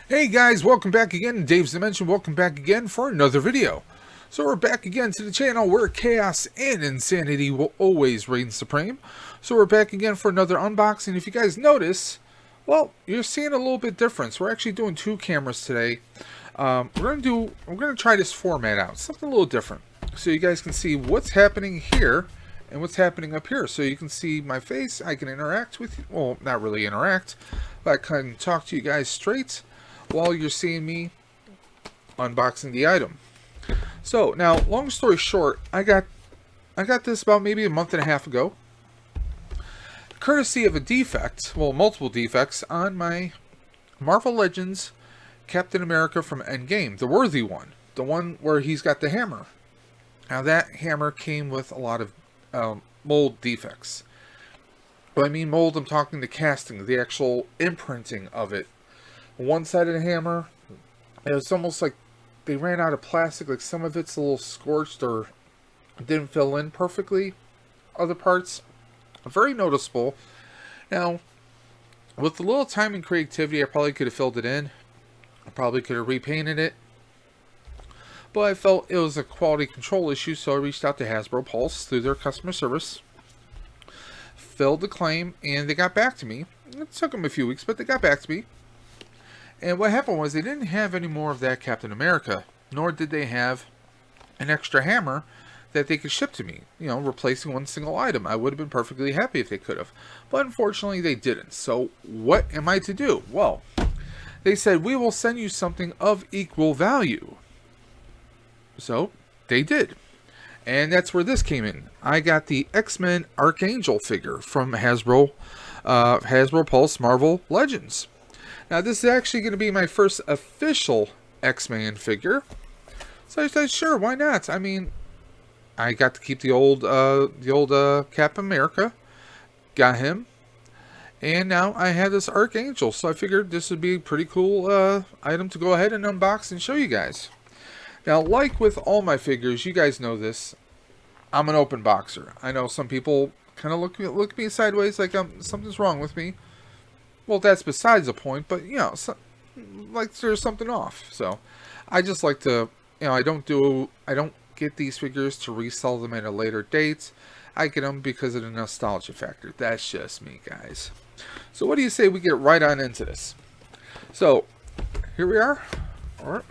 Hey guys, welcome back again. Dave's Dimension, welcome back again for another video. So we're back again to the channel where chaos and insanity will always reign supreme. So we're back again for another unboxing. If you guys notice, well, you're seeing a little bit different. So we're actually doing two cameras today. We're gonna try this format out, something a little different, so you guys can see what's happening here and what's happening up here. So you can see my face. I can interact with you. Well, not really interact, but I can talk to you guys straight while you're seeing me unboxing the item. So now, long story short, I got this about maybe a month and a half ago, courtesy of a defect, well, multiple defects on my Marvel Legends Captain America from Endgame, the worthy one, the one where he's got the hammer. Now that hammer came with a lot of mold defects. When I mean mold, I'm talking the casting, the actual imprinting of it. One side of the hammer, it was almost like they ran out of plastic, like some of it's a little scorched or didn't fill in perfectly. Other parts, very noticeable. Now, with a little time and creativity, I probably could have filled it in. I probably could have repainted it. But I felt it was a quality control issue, so I reached out to Hasbro Pulse through their customer service. Filled the claim, and they got back to me. It took them a few weeks, but they got back to me. And what happened was they didn't have any more of that Captain America, nor did they have an extra hammer that they could ship to me, you know, replacing one single item. I would have been perfectly happy if they could have, but unfortunately they didn't. So what am I to do? Well, they said, we will send you something of equal value. So they did. And that's where this came in. I got the X-Men Archangel figure from Hasbro Pulse Marvel Legends. Now, this is actually going to be my first official X-Men figure. So I said, sure, why not? I mean, I got to keep the old Captain America. Got him. And now I have this Archangel. So I figured this would be a pretty cool item to go ahead and unbox and show you guys. Now, like with all my figures, you guys know this. I'm an open boxer. I know some people kind of look at me sideways like something's wrong with me. Well, that's besides the point, but, you know, like there's something off. So, I just like to, you know, I don't get these figures to resell them at a later date. I get them because of the nostalgia factor. That's just me, guys. So, what do you say we get right on into this? So, here we are. Or,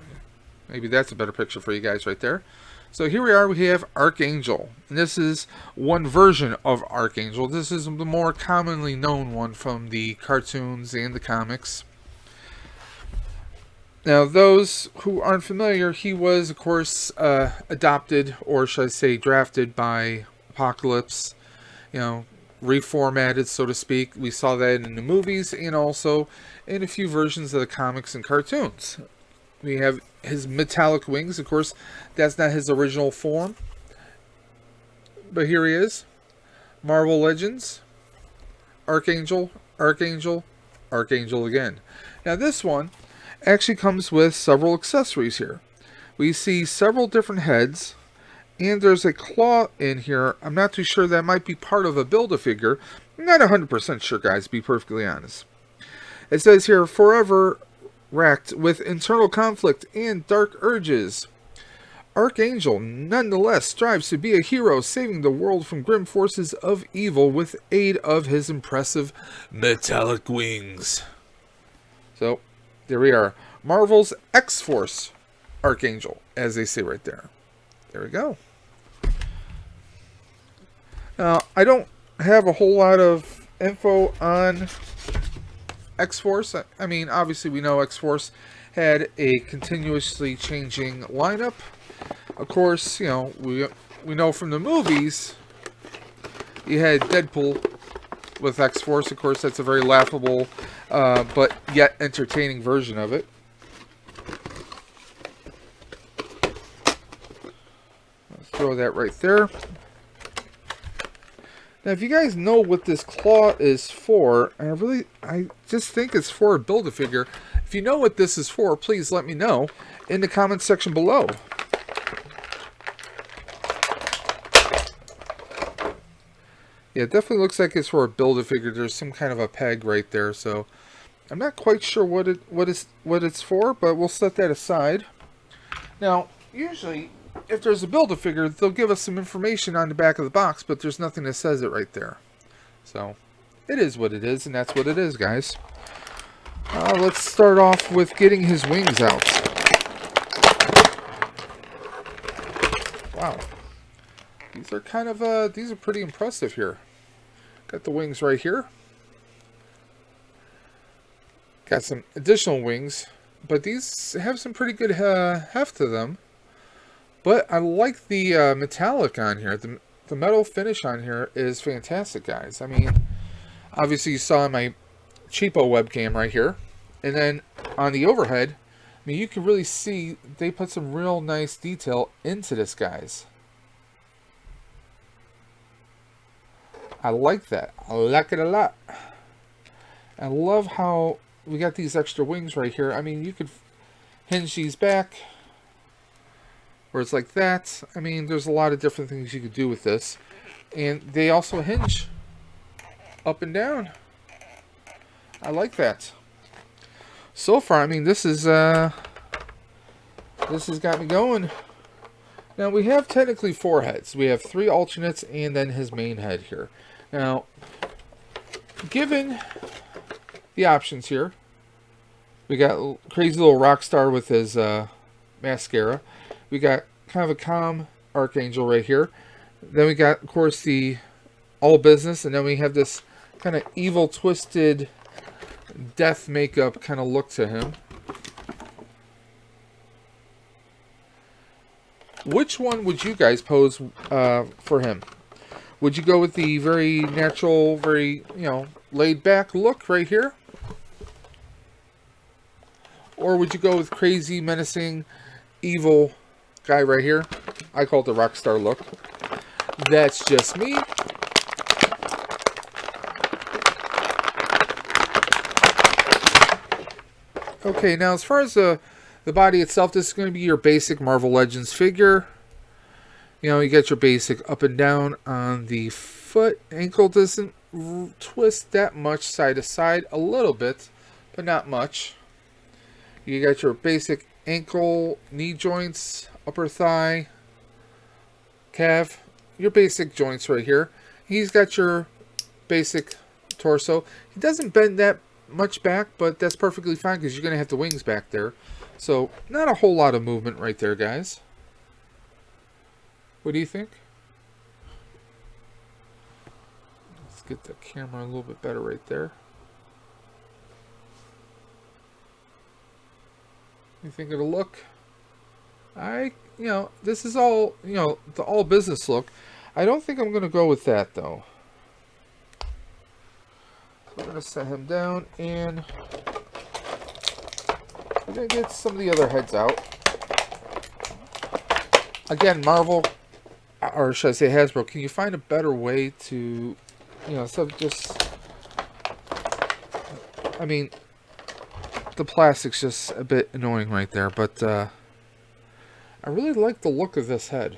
maybe that's a better picture for you guys right there. So here we are, we have Archangel. And this is one version of Archangel. This is the more commonly known one from the cartoons and the comics. Now, those who aren't familiar, he was, of course, adopted, or should I say, drafted by Apocalypse. You know, reformatted, so to speak. We saw that in the movies and also in a few versions of the comics and cartoons. We have his metallic wings. Of course, that's not his original form. But here he is. Marvel Legends. Archangel. Archangel. Archangel again. Now this one actually comes with several accessories here. We see several different heads. And there's a claw in here. I'm not too sure, that might be part of a Build-A-Figure. I'm not 100% sure, guys, to be perfectly honest. It says here, forever racked with internal conflict and dark urges, Archangel nonetheless strives to be a hero, saving the world from grim forces of evil with aid of his impressive metallic wings. So, there we are. Marvel's X-Force Archangel, as they say right there. There we go. Now, I don't have a whole lot of info on X-Force. I mean, obviously we know X-Force had a continuously changing lineup. Of course, you know, we know from the movies you had Deadpool with X-Force. Of course, that's a very laughable but yet entertaining version of it. Let's throw that right there. Now, if you guys know what this claw is for, I just think it's for a Build-A-Figure. If you know what this is for, please let me know in the comments section below. Yeah, it definitely looks like it's for a Build-A-Figure. There's some kind of a peg right there, so I'm not quite sure what it's for, but we'll set that aside. Now, usually, if there's a Build-A-Figure, they'll give us some information on the back of the box, but there's nothing that says it right there. So, it is what it is, and that's what it is, guys. Let's start off with getting his wings out. Wow. These are kind of, these are pretty impressive here. Got the wings right here. Got some additional wings, but these have some pretty good heft to them. But I like the metallic on here. The metal finish on here is fantastic, guys. I mean, obviously you saw my cheapo webcam right here. And then on the overhead, I mean, you can really see they put some real nice detail into this, guys. I like that. I like it a lot. I love how we got these extra wings right here. I mean, you could hinge these back, where it's like that. I mean, there's a lot of different things you could do with this. And they also hinge up and down. I like that. So far, I mean, this has got me going. Now, we have technically 4 heads. We have 3 alternates and then his main head here. Now, given the options here, we got crazy little rock star with his mascara. We got kind of a calm Archangel right here. Then we got, of course, the all business, and then we have this kind of evil, twisted death makeup kind of look to him. Which one would you guys pose for him? Would you go with the very natural, very, laid back look right here? Or would you go with crazy, menacing, evil guy right here? I call it the rock star look. That's just me. Okay, now as far as the body itself, this is going to be your basic Marvel Legends figure. You get your basic up and down on the foot. Ankle doesn't twist that much side to side. A little bit, but not much. You got your basic ankle, knee joints, upper thigh, calf. Your basic joints right here. He's got your basic torso. He doesn't bend that much back, but that's perfectly fine because you're going to have the wings back there. So, not a whole lot of movement right there, guys. What do you think? Let's get the camera a little bit better right there. You think it'll look? This is all, the all business look. I don't think I'm going to go with that, though. So we're going to set him down, and we're going to get some of the other heads out. Again, Marvel, or should I say Hasbro, can you find a better way to, instead of just, I mean, the plastic's just a bit annoying right there, but I really like the look of this head.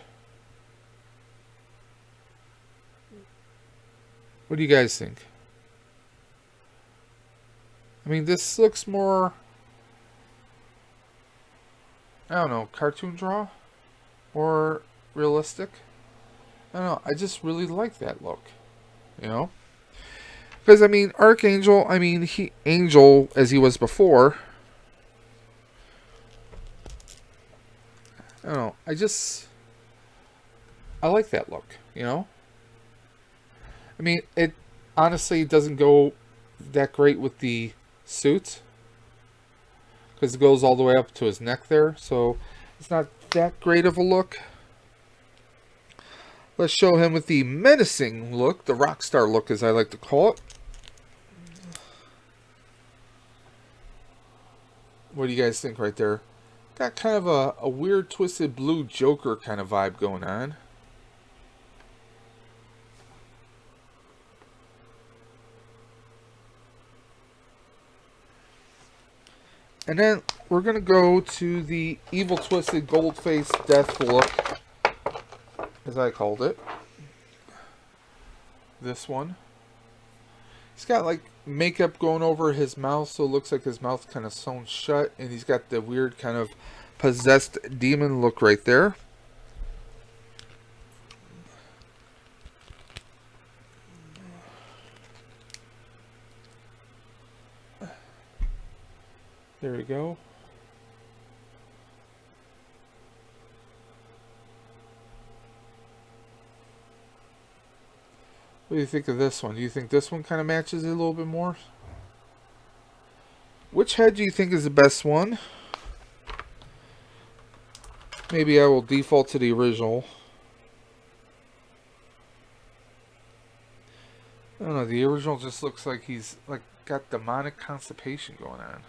What do you guys think? I mean, this looks more, I don't know, cartoon draw or realistic. I don't know. I just really like that look, because I mean, Archangel. I mean, Angel as he was before. I don't know. I like that look. I mean, it honestly doesn't go that great with the suit because it goes all the way up to his neck there, so it's not that great of a look. Let's show him with the menacing look, the rock star look as I like to call it. What do you guys think right there? Got kind of a weird twisted blue Joker kind of vibe going on. And then we're going to go to the evil twisted gold face death look, as I called it. This one. He's got like makeup going over his mouth, so it looks like his mouth kind of sewn shut, and he's got the weird kind of possessed demon look right there. There we go. What do you think of this one? Do you think this one kind of matches it a little bit more? Which head do you think is the best one? Maybe I will default to the original. I don't know, the original just looks like he's like got demonic constipation going on.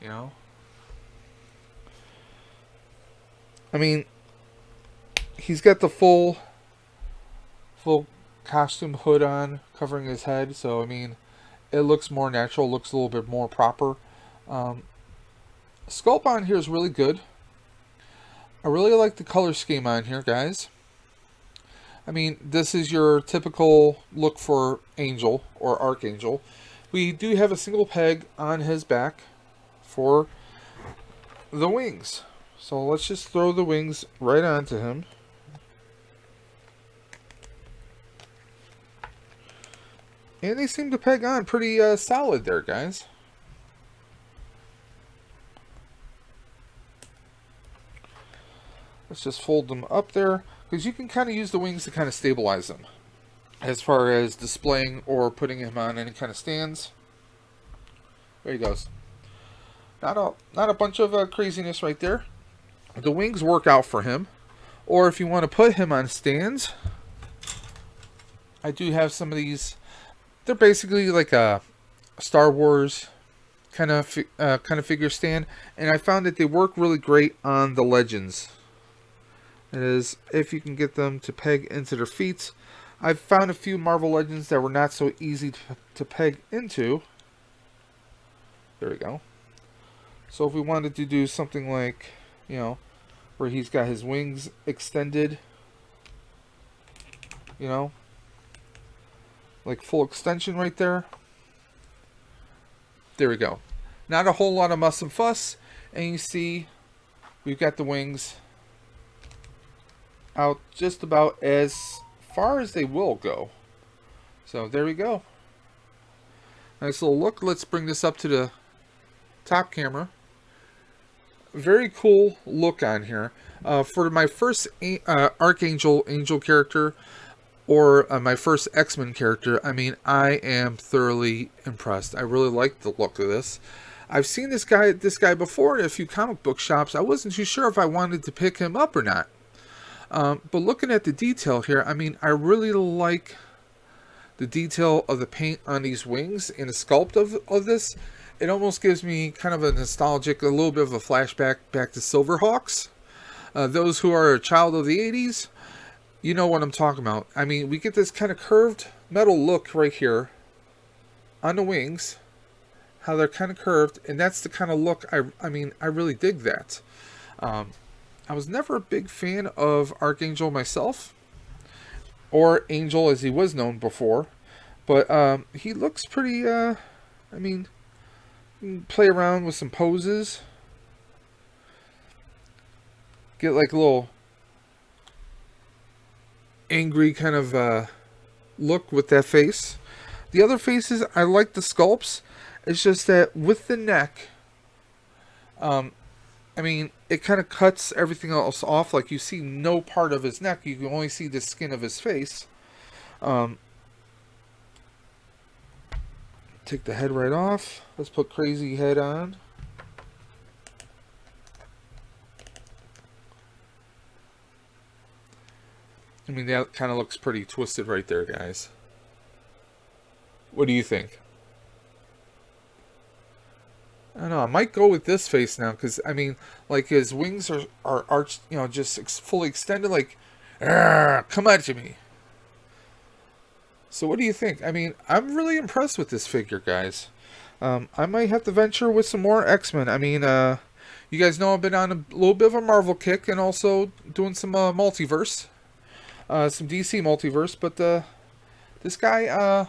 You know? I mean, he's got the full costume hood on, covering his head, so I mean, it looks more natural, looks a little bit more proper. Sculpt on here is really good. I really like the color scheme on here, guys. I mean, this is your typical look for Angel or Archangel. We do have a single peg on his back for the wings. So let's just throw the wings right onto him. And they seem to peg on pretty solid there, guys. Let's just fold them up there, because you can kind of use the wings to kind of stabilize them as far as displaying or putting him on any kind of stands. There he goes. Not a bunch of craziness right there. The wings work out for him. Or if you want to put him on stands, I do have some of these. They're basically like a Star Wars kind of figure stand, and I found that they work really great on the Legends. That is, if you can get them to peg into their feet. I've found a few Marvel Legends that were not so easy to peg into. There we go. So if we wanted to do something like, you know, where he's got his wings extended, you know, like full extension right there. There we go. Not a whole lot of muss and fuss, and you see we've got the wings out just about as far as they will go. So there we go. Nice little look. Let's bring this up to the top camera. Very cool look on here. For my first Archangel Angel character, or my first X-Men character, I mean, I am thoroughly impressed. I really like the look of this. I've seen this guy before in a few comic book shops. I wasn't too sure if I wanted to pick him up or not. But looking at the detail here, I mean, I really like the detail of the paint on these wings and the sculpt of this. It almost gives me kind of a nostalgic, a little bit of a flashback back to Silverhawks. Those who are a child of the 80s, you know what I'm talking about. I mean, we get this kind of curved metal look right here on the wings. How they're kind of curved, and that's the kind of look, I mean, I really dig that. I was never a big fan of Archangel myself, or Angel as he was known before, but he looks pretty, I mean, play around with some poses, get like a little angry kind of look with that face. The other faces, I like the sculpts. It's just that with the neck, I mean, it kind of cuts everything else off. Like, you see no part of his neck. You can only see the skin of his face. Take the head right off. Let's put Crazy Head on. I mean, that kind of looks pretty twisted right there, guys. What do you think? I don't know, I might go with this face now, because, I mean, like, his wings are arched, you know, just fully extended, like, come at me. So what do you think? I mean, I'm really impressed with this figure, guys. I might have to venture with some more X-Men. I mean, you guys know I've been on a little bit of a Marvel kick, and also doing some multiverse. some DC multiverse, but this guy, I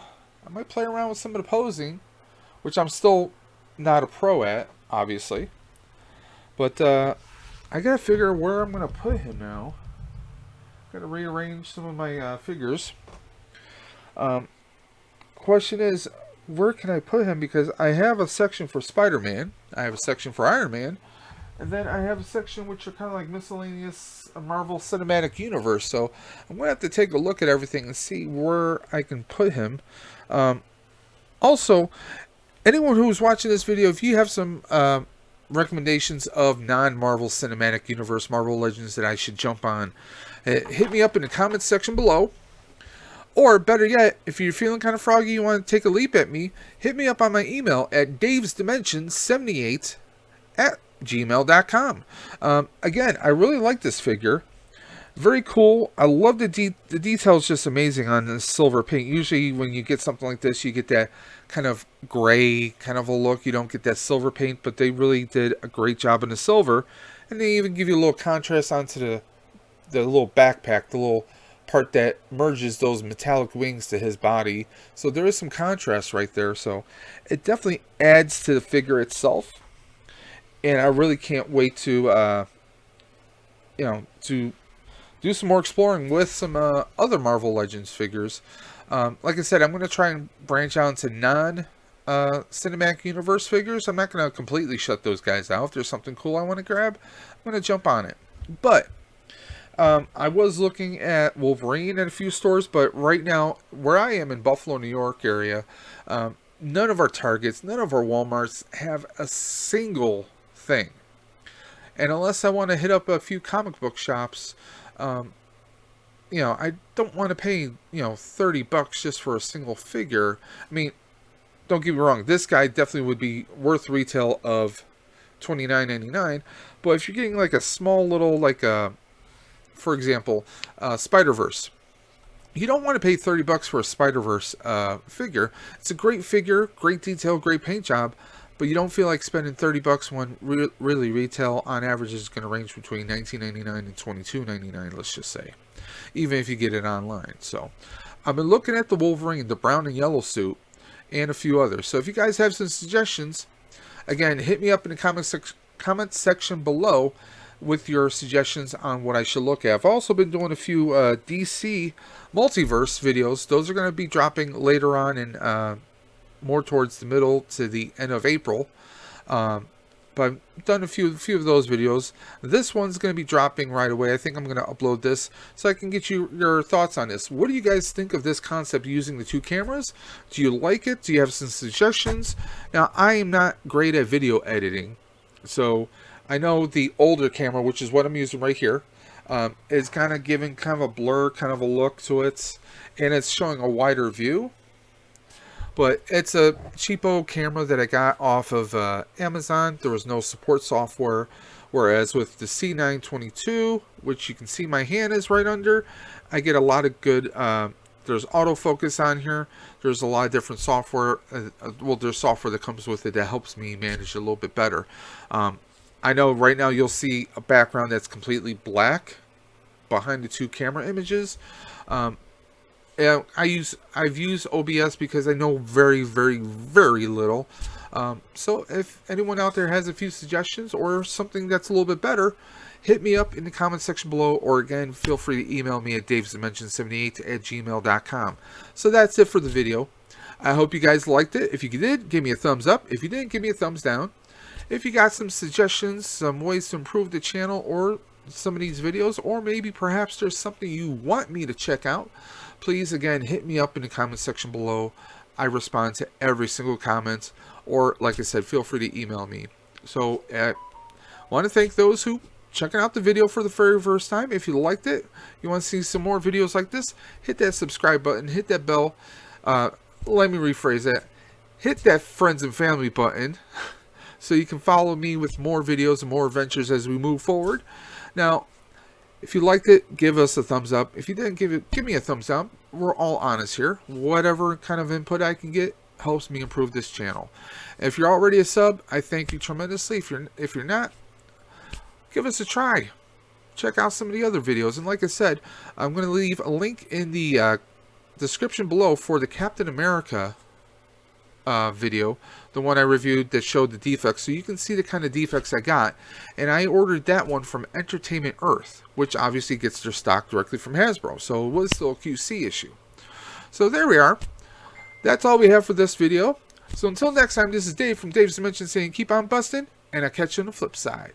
might play around with some of the posing, which I'm still not a pro at, obviously. But I gotta figure where I'm gonna put him now. Gotta rearrange some of my figures. Question is, where can I put him? Because I have a section for Spider-Man, I have a section for Iron Man, and then I have a section which are kind of like miscellaneous Marvel Cinematic Universe. So I'm gonna have to take a look at everything and see where I can put him. Also, anyone who's watching this video, if you have some recommendations of non-Marvel Cinematic Universe Marvel Legends that I should jump on, hit me up in the comments section below. Or better yet, if you're feeling kind of froggy, you want to take a leap at me, hit me up on my email at davesdimensions78@gmail.com. Again, I really like this figure. Very cool. I love the details, just amazing on this silver paint. Usually when you get something like this, you get that kind of gray kind of a look. You don't get that silver paint, but they really did a great job in the silver. And they even give you a little contrast onto the little backpack, the little part that merges those metallic wings to his body. So there is some contrast right there. So it definitely adds to the figure itself. And I really can't wait to, to do some more exploring with some other Marvel Legends figures. Like I said, I'm going to try and branch out into non-Cinematic Universe figures. I'm not going to completely shut those guys out. If there's something cool I want to grab, I'm going to jump on it. But I was looking at Wolverine at a few stores, but right now, where I am in Buffalo, New York area, none of our Targets, none of our Walmarts have a single thing. And unless I want to hit up a few comic book shops, I don't want to pay, $30 just for a single figure. I mean, don't get me wrong, this guy definitely would be worth retail of $29.99. But if you're getting like a small little, for example, Spider-Verse, you don't want to pay $30 for a Spider-Verse figure. It's a great figure, great detail, great paint job, but you don't feel like spending $30 when really retail on average is going to range between $19.99 and $22.99, let's just say, even if you get it online. So I've been looking at the Wolverine, the brown and yellow suit, and a few others. So if you guys have some suggestions, again, hit me up in the comment section below with your suggestions on what I should look at. I've also been doing a few DC multiverse videos. Those are going to be dropping later on in more towards the middle to the end of April. But I've done a few of those videos. This one's going to be dropping right away. I think I'm going to upload this so I can get your thoughts on this. What do you guys think of this concept using the two cameras? Do you like it? Do you have some suggestions? Now, I am not great at video editing, so I know the older camera, which is what I'm using right here, is kind of giving kind of a blur, kind of a look to it, and it's showing a wider view. But it's a cheapo camera that I got off of Amazon. There was no support software, whereas with the C922, which you can see my hand is right under, I get a lot of good, there's autofocus on here. There's a lot of different software. Well, there's software that comes with it that helps me manage it a little bit better. I know right now you'll see a background that's completely black behind the two camera images. And I've used OBS because I know very, very, very little. So if anyone out there has a few suggestions or something that's a little bit better, hit me up in the comment section below, or again, feel free to email me at davesdimensions78@gmail.com. So that's it for the video. I hope you guys liked it. If you did, give me a thumbs up. If you didn't, give me a thumbs down. If you got some suggestions, some ways to improve the channel or some of these videos, or maybe perhaps there's something you want me to check out, please again hit me up in the comment section below. I respond to every single comment, or like I said, feel free to email me. So I want to thank those who checking out the video for the very first time. If you liked it, you want to see some more videos like this, hit that subscribe button, hit that bell. Let me rephrase that. Hit that friends and family button so you can follow me with more videos and more adventures as we move forward. Now, if you liked it, give us a thumbs up. If you didn't, give me a thumbs down. We're all honest here. Whatever kind of input I can get helps me improve this channel. If you're already a sub, I thank you tremendously. If you're not, give us a try. check out some of the other videos. And like I said, I'm going to leave a link in the description below for the Captain America video, the one I reviewed that showed the defects, so you can see the kind of defects I got. And I ordered that one from Entertainment Earth, which obviously gets their stock directly from Hasbro, so it was still a QC issue. So there we are. That's all we have for this video. So until next time, this is Dave from Dave's Dimension saying keep on busting, and I'll catch you on the flip side.